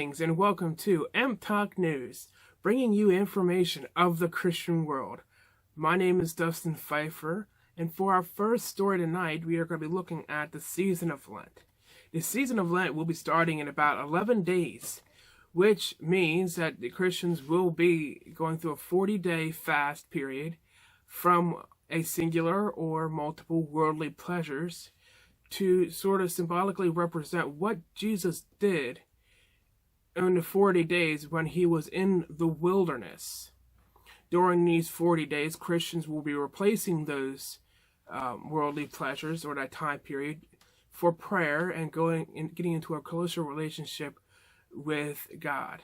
Greetings and welcome to Mtok News, bringing you information of the Christian world. My name is Dustin Pfeiffer, and for our first story tonight, we are going to be looking at the season of Lent. The season of Lent will be starting in about 11 days, which means that the Christians will be going through a 40-day fast period from a singular or multiple worldly pleasures to sort of symbolically represent what Jesus did in the 40 days when he was in the wilderness. During these 40 days, Christians will be replacing those worldly pleasures or that time period for prayer and getting into a closer relationship with God.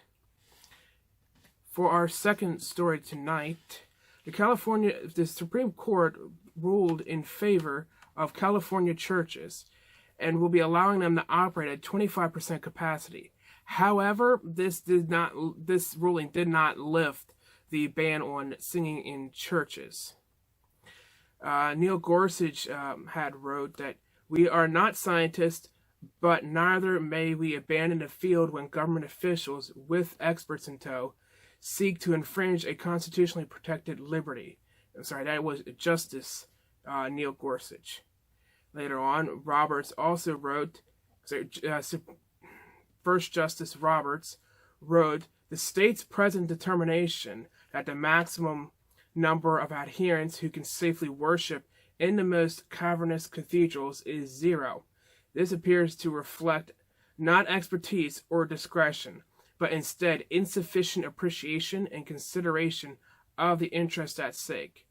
For our second story tonight, the Supreme Court ruled in favor of California churches and will be allowing them to operate at 25% capacity. However, this ruling did not lift the ban on singing in churches. Neil Gorsuch had wrote that we are not scientists, but neither may we abandon the field when government officials, with experts in tow, seek to infringe a constitutionally protected liberty. I'm sorry, that was Justice Neil Gorsuch. Later on, Roberts also wrote, First Justice Roberts wrote, the state's present determination that the maximum number of adherents who can safely worship in the most cavernous cathedrals is 0. This appears to reflect not expertise or discretion, but instead insufficient appreciation and consideration of the interest at stake.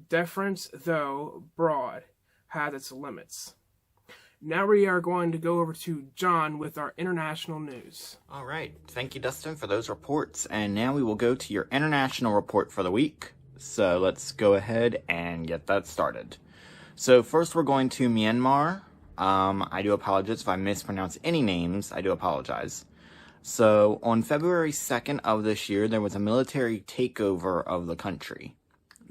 Deference, though broad, has its limits. Now we are going to go over to John with our international news. All right. Thank you, Dustin, for those reports. And now we will go to your international report for the week. So let's go ahead and get that started. So first we're going to Myanmar. I do apologize if I mispronounce any names. I do apologize. So on February 2nd of this year, there was a military takeover of the country.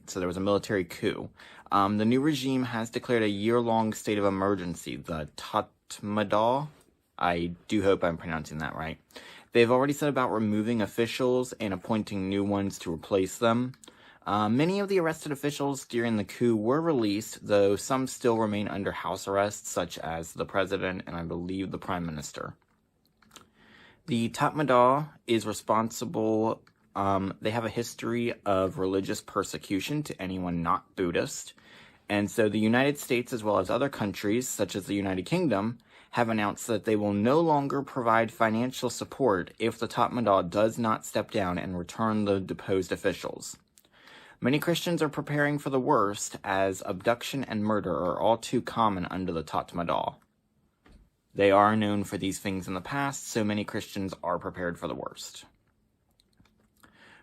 So there was a military coup. The new regime has declared a year-long state of emergency, the Tatmadaw. I do hope I'm pronouncing that right. They've already set about removing officials and appointing new ones to replace them. Many of the arrested officials during the coup were released, though some still remain under house arrest, such as the president and I believe the prime minister. The Tatmadaw is responsible. They have a history of religious persecution to anyone not Buddhist. And so the United States, as well as other countries, such as the United Kingdom, have announced that they will no longer provide financial support if the Tatmadaw does not step down and return the deposed officials. Many Christians are preparing for the worst, as abduction and murder are all too common under the Tatmadaw. They are known for these things in the past, so many Christians are prepared for the worst.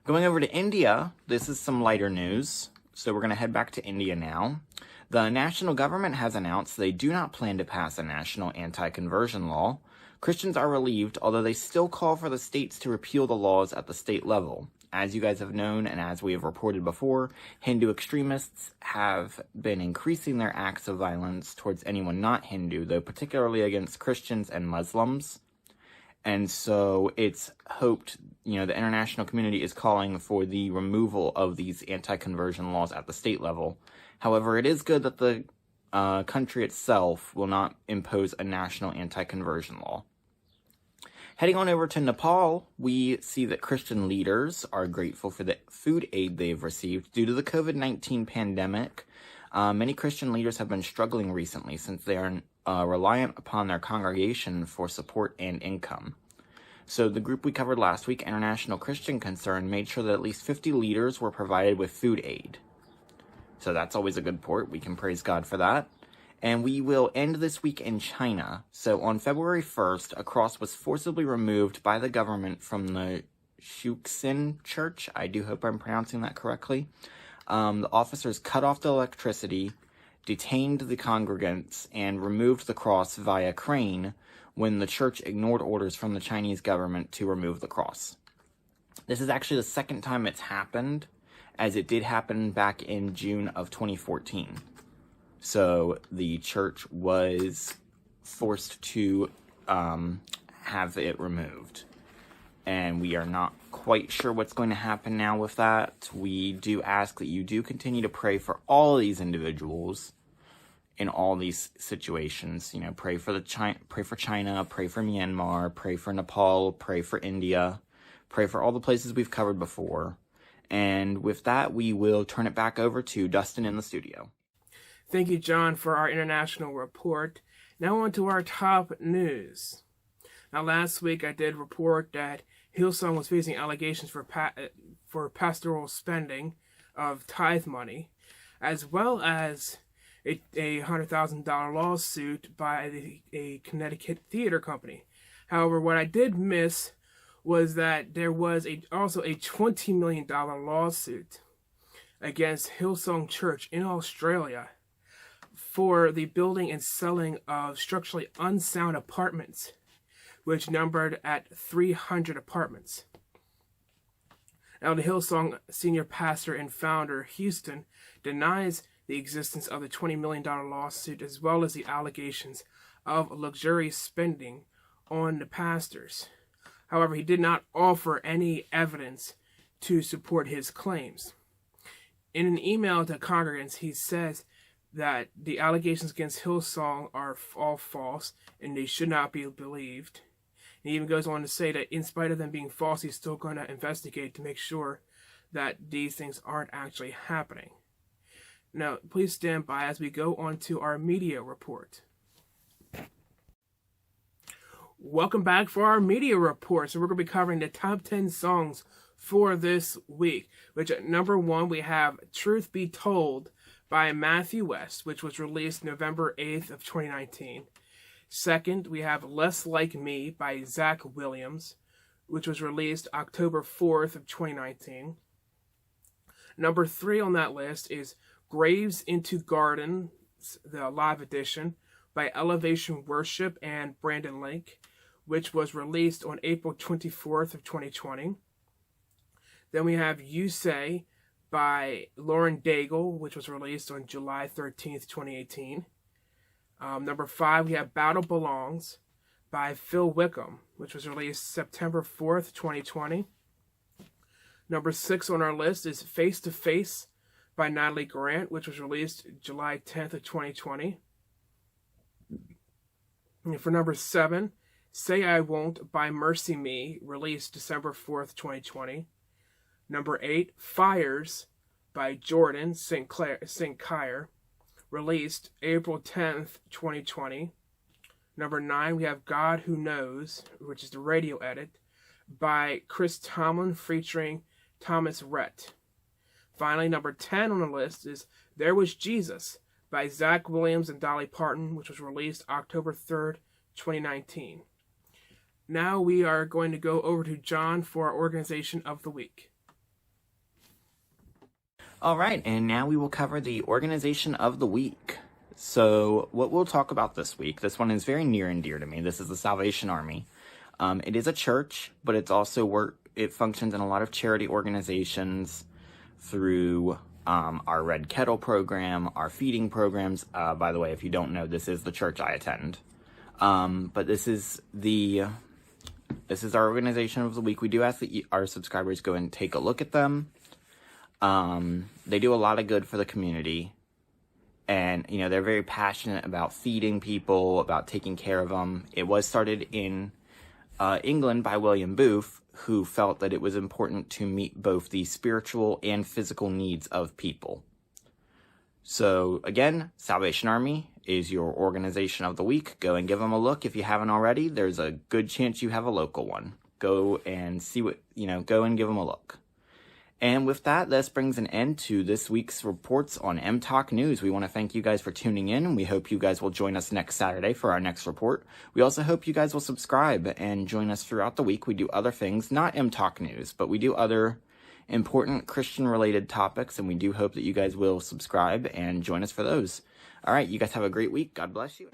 Going over to India, this is some lighter news. So we're going to head back to India now. The national government has announced they do not plan to pass a national anti-conversion law. Christians are relieved, although they still call for the states to repeal the laws at the state level. As you guys have known, and as we have reported before, Hindu extremists have been increasing their acts of violence towards anyone not Hindu, though particularly against Christians and Muslims. And so it's hoped, the international community is calling for the removal of these anti-conversion laws at the state level. However, it is good that the country itself will not impose a national anti-conversion law. Heading on over to Nepal, we see that Christian leaders are grateful for the food aid they've received due to the COVID-19 pandemic. Many Christian leaders have been struggling recently since they are reliant upon their congregation for support and income. So the group we covered last week, International Christian Concern, made sure that at least 50 leaders were provided with food aid. So that's always a good report. We can praise God for that. And we will end this week in China. So on February 1st, a cross was forcibly removed by the government from the Shuxin Church. I do hope I'm pronouncing that correctly. The officers cut off the electricity, detained the congregants, and removed the cross via crane when the church ignored orders from the Chinese government to remove the cross. This is actually the second time it's happened, as it did happen back in June of 2014. So the church was forced to have it removed. and we are not quite sure what's going to happen now with that. We do ask that you do continue to pray for all of these individuals in all these situations. You know, pray for China, pray for Myanmar, pray for Nepal, pray for India, pray for all the places we've covered before. And with that, we will turn it back over to Dustin in the studio. Thank you, John, for our international report. Now on to our top news. Now, last week I did report that Hillsong was facing allegations for pastoral spending of tithe money, as well as a $100,000 lawsuit by a Connecticut theater company. However, what I did miss was that there was also a $20 million lawsuit against Hillsong Church in Australia for the building and selling of structurally unsound apartments, which numbered at 300 apartments. Now, the Hillsong senior pastor and founder, Houston, denies the existence of the $20 million lawsuit, as well as the allegations of luxurious spending on the pastors. However, he did not offer any evidence to support his claims. In an email to congregants, he says that the allegations against Hillsong are all false and they should not be believed. And he even goes on to say that in spite of them being false, he's still going to investigate to make sure that these things aren't actually happening. Now, please stand by as we go on to our media report. Welcome back for our media report. So we're going to be covering the top 10 songs for this week, which at number 1, we have Truth Be Told by Matthew West, which was released November 8th of 2019. Second, we have Less Like Me by Zach Williams, which was released October 4th of 2019. Number 3 on that list is Graves into Gardens, the live edition by Elevation Worship and Brandon Lake, which was released on April 24th of 2020. Then we have You Say by Lauren Daigle, which was released on July 13th, 2018. Number 5, we have Battle Belongs by Phil Wickham, which was released September 4th, 2020. Number 6 on our list is Face to Face by Natalie Grant, which was released July 10th of 2020. And for number 7, Say I Won't by Mercy Me, released December 4th, 2020. Number 8, Fires by Jordan St. Cyr, released April 10th, 2020. Number 9, we have God Who Knows, which is the radio edit, by Chris Tomlin featuring Thomas Rhett. Finally, number 10 on the list is There Was Jesus by Zach Williams and Dolly Parton, which was released October 3rd, 2019. Now we are going to go over to John for our Organization of the Week. All right, and now we will cover the Organization of the Week. So what we'll talk about this week, this one is very near and dear to me. This is the Salvation Army. It is a church, but it's also it functions in a lot of charity organizations through our Red Kettle program, our feeding programs. By the way, if you don't know, this is the church I attend. But this is our Organization of the Week. We do ask that our subscribers go and take a look at them. They do a lot of good for the community, and they're very passionate about feeding people, about taking care of them. It was started in England by William Booth, who felt that it was important to meet both the spiritual and physical needs of people. So again, Salvation Army is your Organization of the Week. Go and give them a look if you haven't already. There's a good chance you have a local one. Go and see go and give them a look. And with that, this brings an end to this week's reports on Mtok News. We want to thank you guys for tuning in, and we hope you guys will join us next Saturday for our next report. We also hope you guys will subscribe and join us throughout the week. We do other things, not Mtok News, but we do other important Christian-related topics, and we do hope that you guys will subscribe and join us for those. All right, you guys have a great week. God bless you.